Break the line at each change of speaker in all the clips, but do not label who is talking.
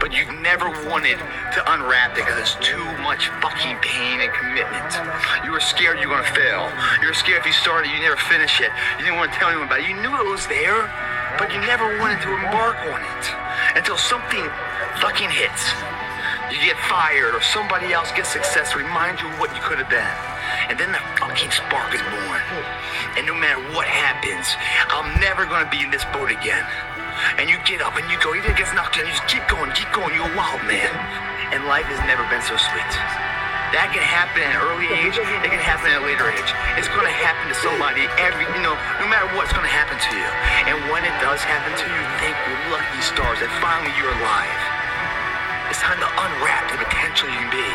but you never wanted to unwrap it because it's too much fucking pain and commitment. You were scared you were gonna fail. You were scared if you started, you never finish it. You didn't want to tell anyone about it. You knew it was there, but you never wanted to embark on it until something fucking hits. You get fired or somebody else gets success, reminds you of what you could have been. And then the fucking spark is born. And no matter what happens, I'm never gonna be in this boat again. And you get up and you go, even if it gets knocked down, you just keep going, you're a wild man. And life has never been so sweet. That can happen at an early age, it can happen at a later age. It's gonna happen to somebody no matter what, it's gonna happen to you. And when it does happen to you, thank your lucky stars that finally you're alive. It's time to unwrap the potential you can be.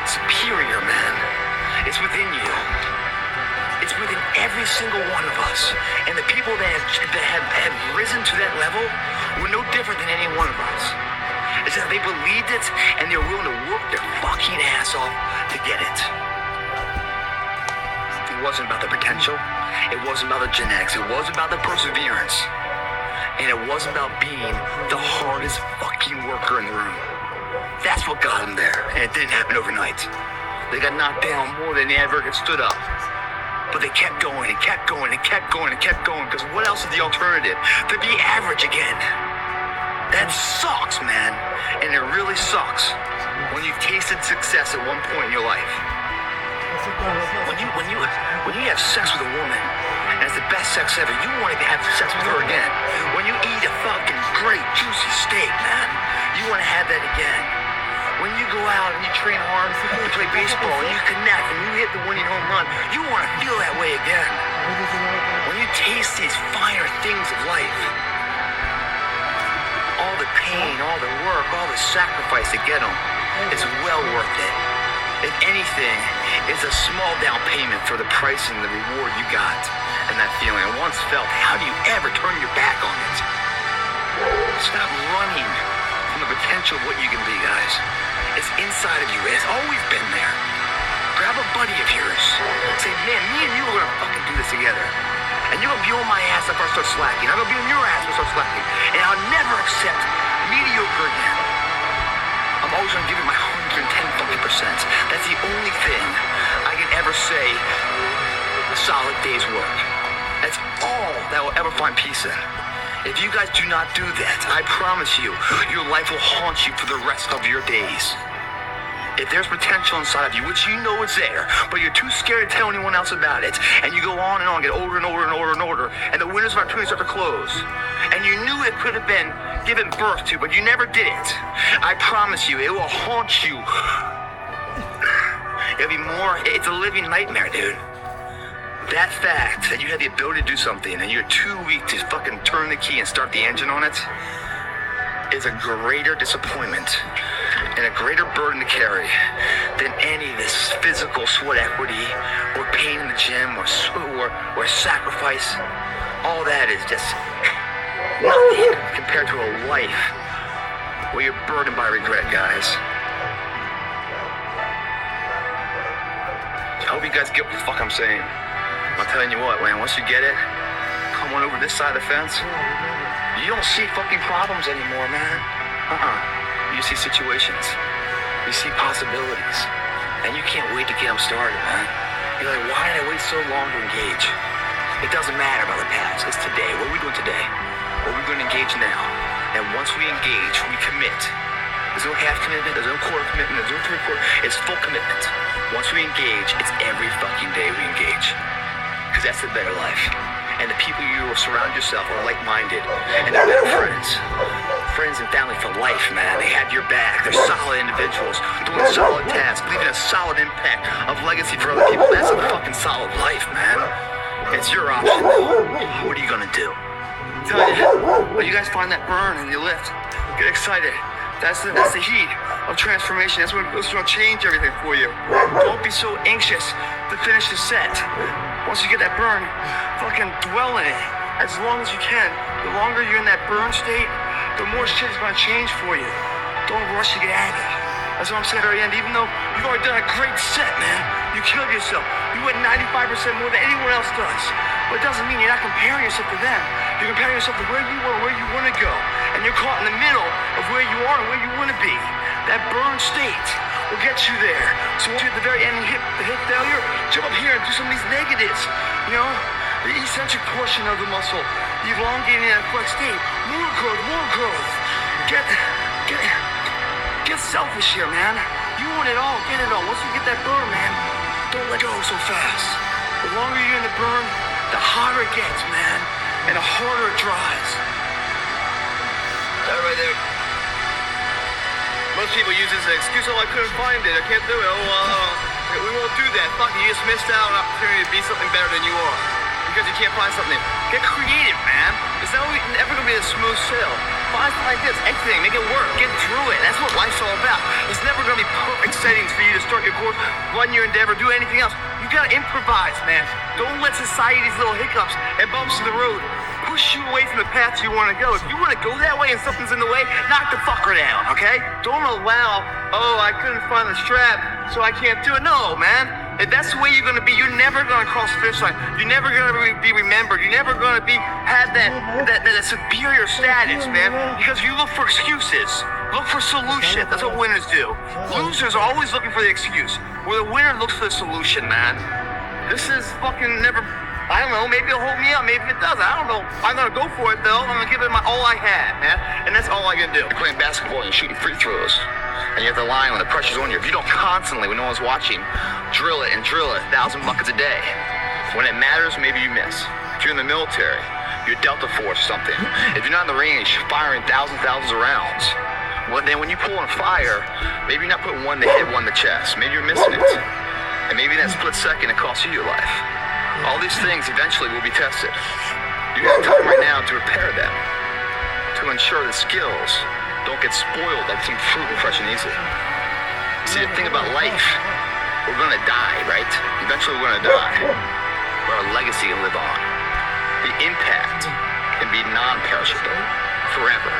Superior, man. It's within you. It's within every single one of us. And the people that have risen to that level were no different than any one of us. It's that they believed it and they're willing to work their fucking ass off to get it. It wasn't about the potential. It wasn't about the genetics. It was about the perseverance. And it wasn't about being the hardest fucking worker in the room. That's what got them there. And it didn't happen overnight. They got knocked down more than they ever stood up. But they kept going and kept going and kept going and kept going. Because what else is the alternative? To be average again. That sucks, man. And it really sucks when you've tasted success at one point in your life. When you have sex with a woman, and it's the best sex ever, you want to have sex with her again. When you eat a fucking great juicy steak, man, you want to have that again. When you go out and you train hard, you play baseball, and you connect, and you hit the winning home run, you want to feel that way again. When you taste these finer things of life, all the pain, all the work, all the sacrifice to get them is well worth it. If anything, it's a small down payment for the price and the reward you got. And that feeling, once felt, how do you ever turn your back on it? Stop running from the potential of what you can be, guys. It's inside of you. It's always been there. Grab a buddy of yours. Say, man, me and you are gonna fucking do this together. And you're gonna be on my ass if I start slacking. I'm gonna be on your ass if I start slacking. And I'll never accept mediocre again. I'm always gonna give it my 110 fucking percent. That's the only thing I can ever say a solid day's work. That's all that will ever find peace in. If you guys do not do that, I promise you, your life will haunt you for the rest of your days. If there's potential inside of you, which you know is there, but you're too scared to tell anyone else about it, and you go on and on, get older and older and older and older, and the windows of opportunity start to close, and you knew it could have been given birth to, but you never did it, I promise you, it will haunt you. It'll be more, it's a living nightmare, dude. That fact that you had the ability to do something and you're too weak to fucking turn the key and start the engine on it is a greater disappointment and a greater burden to carry than any of this physical sweat equity or pain in the gym or sacrifice. All that is just nothing compared to a life where you're burdened by regret, guys. I hope you guys get what the fuck I'm saying. I'm telling you what, man, once you get it, come on over this side of the fence. You don't see fucking problems anymore, man. You see situations. You see possibilities. And you can't wait to get them started, man. You're like, why did I wait so long to engage? It doesn't matter about the past. It's today. What are we doing today? What are we going to engage now? And once we engage, we commit. There's no half commitment. There's no quarter commitment. There's no three-quarter. It's full commitment. Once we engage, it's every fucking day we engage. Because that's the better life. And the people you will surround yourself are like-minded. And they're better friends. Friends and family for life, man. They have your back. They're solid individuals doing solid tasks, leaving a solid impact of legacy for other people. That's a fucking solid life, man. It's your option. What are you gonna do? Tell you, when you guys find that burn and you lift, get excited. That's the heat of transformation. That's what's gonna change everything for you. Don't be so anxious to finish the set. Once you get that burn, fucking dwell in it as long as you can. The longer you're in that burn state, the more shit is gonna change for you. Don't rush to get out of it. That's what I'm saying at the very end. Even though you've already done a great set, man, you killed yourself. You went 95% more than anyone else does. But it doesn't mean you're not comparing yourself to them. You're comparing yourself to where you were, where you want to go. and you're caught in the middle of where you are and where you want to be. That burn state will get you there. So once you're at the very end and hit failure, jump up here and do some of these negatives. You know, the eccentric portion of the muscle, the elongating that flex state. More growth, more growth. Get selfish here, man. You want it all, get it all. Once you get that burn, man, don't let go so fast. The longer you're in the burn, the hotter it gets, man, and the harder it dries. That right there. Most people use this as an excuse, oh, I couldn't find it, I can't do it, we won't do that. Fuck, you just missed out on an opportunity to be something better than you are. Because you can't find something. Get creative, man. It's never gonna be a smooth sail. Find something like this, anything, make it work, get through it. That's what life's all about. It's never gonna be perfect settings for you to start your course, run your endeavor, do anything else. You gotta improvise, man. Don't let society's little hiccups and bumps in the road push you away from the path you want to go. If you want to go that way and something's in the way, knock the fucker down, okay? Don't allow, oh, I couldn't find the strap, so I can't do it. No, man. If that's the way you're going to be, you're never going to cross the finish line. You're never going to be remembered. You're never going to have that superior status, man, because you look for excuses. Look for solution. That's what winners do. Losers are always looking for the excuse, where the winner looks for the solution, man. This is fucking never... I don't know, maybe it'll hold me up, maybe it doesn't, I don't know. I'm gonna go for it though, I'm gonna give it all I have, man. And that's all I can do. You're playing basketball and you're shooting free throws. And you have to line when the pressure's on you. If you don't constantly, when no one's watching, drill it, 1,000 buckets a day. When it matters, maybe you miss. If you're in the military, you're Delta Force or something. If you're not in the range, firing thousands of rounds. Well, then when you pull on fire, maybe you're not putting one to hit one to chest. Maybe you're missing it. And maybe in that split second, it costs you your life. All these things eventually will be tested. You have time right now to repair them, to ensure the skills don't get spoiled like some fruit fresh and easy. See, the thing about life, we're gonna die, right? Eventually we're gonna die, but our legacy will live on. The impact can be non-perishable, forever,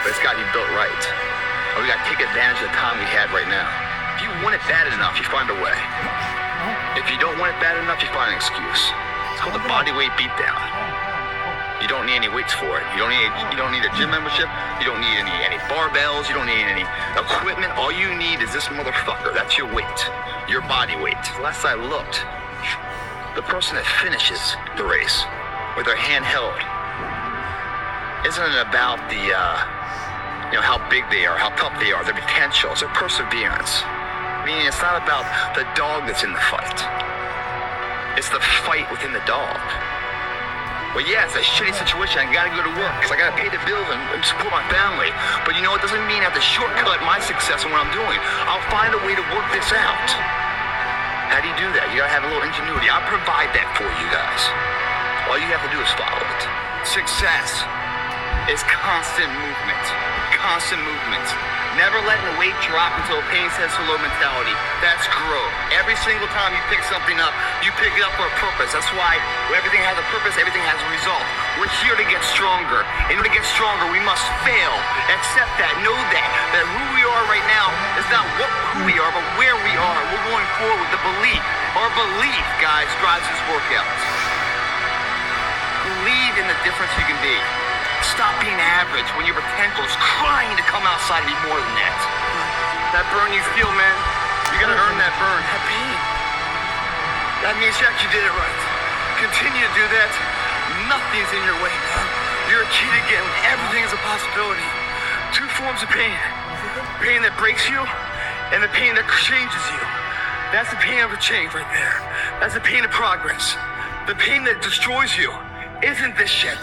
but it's gotta be built right. And we gotta take advantage of the time we have right now. If you want it bad enough, you find a way. If you don't want it bad enough, you find an excuse. It's called the body weight beatdown. You don't need any weights for it. You don't need a gym membership. You don't need any barbells. You don't need any equipment. All you need is this motherfucker. That's your weight. Your body weight. Last I looked, the person that finishes the race with their hand held isn't about the how big they are, how tough they are, their potential. It's their perseverance. Meaning it's not about the dog that's in the fight. It's the fight within the dog. Well, yeah, it's a shitty situation. I gotta go to work because I gotta pay the bills and support my family. But you know, it doesn't mean I have to shortcut my success and what I'm doing. I'll find a way to work this out. How do you do that? You gotta have a little ingenuity. I'll provide that for you guys. All you have to do is follow it. Success is constant movement. Constant movement. Never letting the weight drop until the pain says hello mentality. That's growth. Every single time you pick something up, you pick it up for a purpose. That's why everything has a purpose, everything has a result. We're here to get stronger. In order to get stronger, we must fail. Accept that. Know that who we are right now is not who we are, but where we are. We're going forward with the belief. Our belief, guys, drives this workout. Believe in the difference you can be. Stop being average when your potential is crying to come outside and be more than that. That burn you feel, man, you gotta earn that burn, that pain. That means you actually did it right. Continue to do that. Nothing's in your way, man. You're a kid again. Everything is a possibility. Two forms of pain. Pain that breaks you and the pain that changes you. That's the pain of a change right there. That's the pain of progress. The pain that destroys you isn't this shit.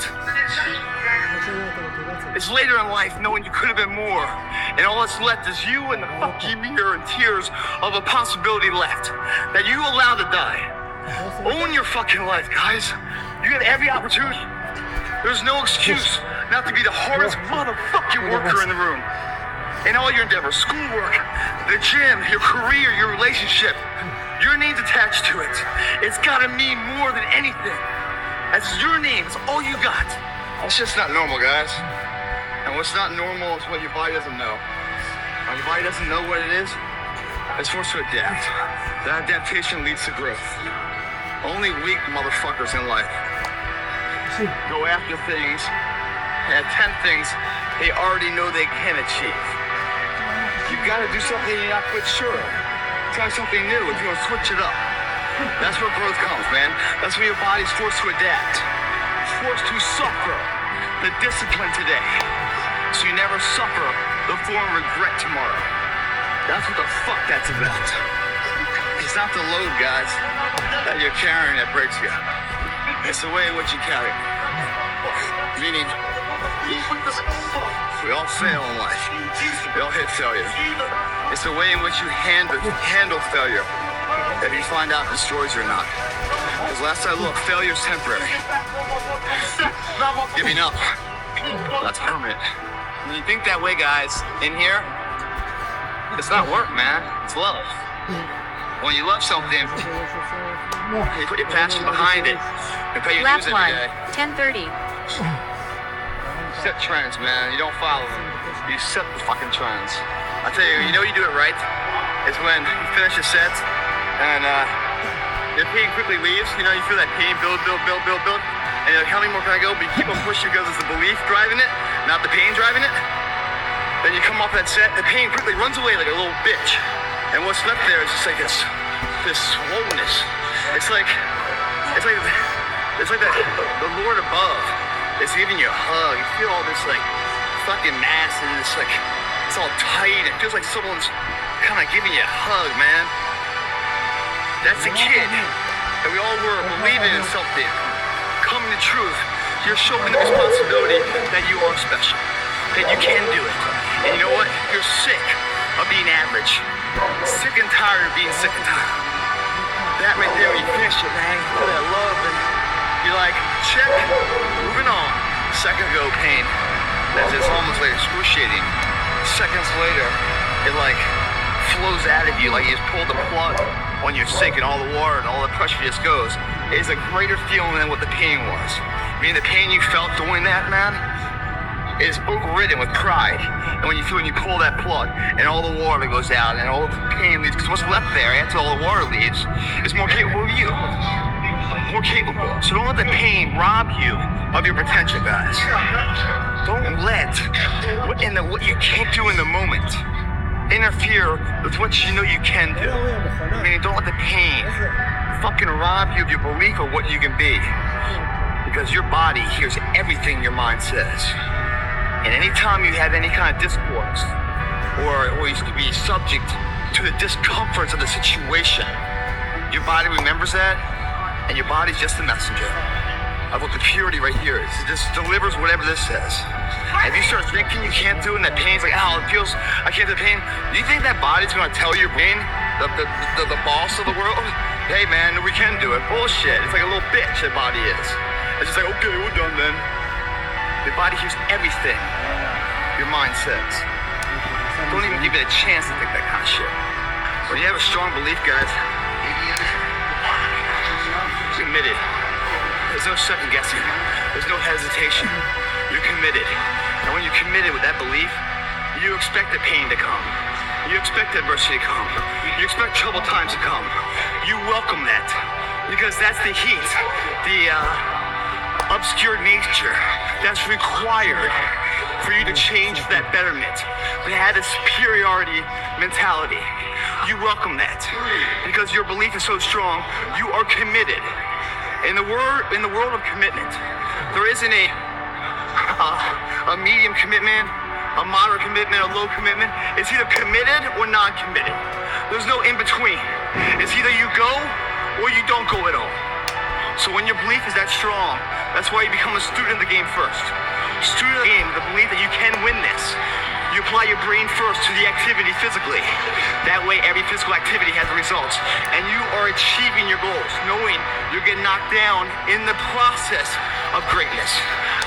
It's later in life knowing you could have been more, and all that's left is you and the fucking mirror and tears of a possibility left that you allow to die. Own your fucking life, guys. You have every opportunity. There's no excuse not to be the hardest motherfucking worker in the room. In all your endeavors, schoolwork, the gym, your career, your relationship, your name's attached to it. It's gotta mean more than anything. That's your name. It's all you got. That's just not normal, guys. And what's not normal is what your body doesn't know. When your body doesn't know what it is, it's forced to adapt. That adaptation leads to growth. Only weak motherfuckers in life go after things, and 10 things they already know they can achieve. You gotta do something you're not quite sure of. Try something new if you want to switch it up. That's where growth comes, man. That's when your body's forced to adapt. Forced to suffer the discipline today. So you never suffer the form of regret tomorrow. That's what the fuck that's about. It's not the load, guys, that you're carrying that breaks you. It's the way in which you carry it. Meaning, we all fail in life. We all hit failure. It's the way in which you handle failure that you find out if it destroys you or not. Because last I looked, failure is temporary. Giving up, that's permanent. When you think that way, guys, in here, it's not work, man. It's love. When you love something, you put your passion behind it and pay your dues every day.
10:30.
Set trends, man. You don't follow them. You set the fucking trends. I tell you, you know you do it right is when you finish a set and the pain quickly leaves. You know, you feel that pain build. And you're like, how many more can I go? But you keep on pushing because it's the belief driving it, not the pain driving it. Then you come off that set, the pain quickly runs away like a little bitch. And what's left there is just like this swollenness. It's like the Lord above is giving you a hug. You feel all this like fucking mass and it's like it's all tight. It feels like someone's kind of giving you a hug, man. That's a kid that we all were believing in something, coming to truth. You're showing the responsibility that you are special, that you can do it. And you know what? You're sick of being average. Sick and tired of being sick and tired. That right there, you finish it, man. You feel that love and you're like, check, moving on. Second ago, pain. That's just almost like excruciating. Seconds later, it like flows out of you like you just pulled the plug on your sink and all the water and all the pressure just goes. It's a greater feeling than what the pain was. I mean, the pain you felt doing that, man, is overridden with pride. And when you pull that plug and all the water goes out and all the pain leaves, because what's left there after all the water leaves is more capable of you. More capable. So don't let the pain rob you of your potential, guys. Don't let what you can't do in the moment interfere with what you know you can do. I mean, don't let the pain fucking rob you of your belief of what you can be. Because your body hears everything your mind says. And anytime you have any kind of discourse, or you could be subject to the discomforts of the situation, your body remembers that, and your body's just a messenger of what the purity right here is. It just delivers whatever this says. And if you start thinking you can't do it, and that pain's like, ow, it feels, I can't do the pain, do you think that body's gonna tell your brain, the boss of the world, hey man, we can do it? Bullshit. It's like a little bitch that body is. It's just like, okay, we're done then. Your body hears everything your mind says. Don't even give it a chance to think that kind of shit. When you have a strong belief, guys, you're committed. There's no second guessing. There's no hesitation. You're committed. And when you're committed with that belief, you expect the pain to come. You expect adversity to come. You expect troubled times to come. You welcome that. Because that's the heat, the obscure nature that's required for you to change for that betterment, to have a superiority mentality. You welcome that because your belief is so strong. You are committed. In the world of commitment, there isn't a medium commitment, a moderate commitment, a low commitment. It's either committed or non-committed. There's no in between. It's either you go or you don't go at all. So when your belief is that strong, that's why you become a student of the game first. Student of the game, the belief that you can win this. You apply your brain first to the activity physically. That way every physical activity has results. And you are achieving your goals, knowing you're getting knocked down in the process of greatness.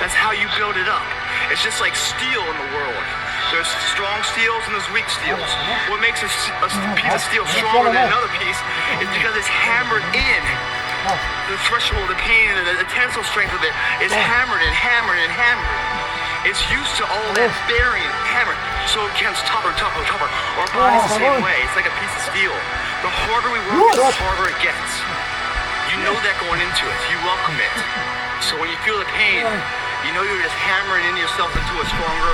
That's how you build it up. It's just like steel in the world. There's strong steels and there's weak steels. What makes a piece of steel stronger than another piece is because it's hammered in. The threshold, the pain, and the tensile strength of it is hammered and hammered and hammered. It's used to all that bearing and hammer, so it gets tougher and tougher and tougher. Our body's the same way. It's like a piece of steel. The harder we work, the harder it gets. You know that going into it. You welcome it. So when you feel the pain, you know you're just hammering in yourself into a stronger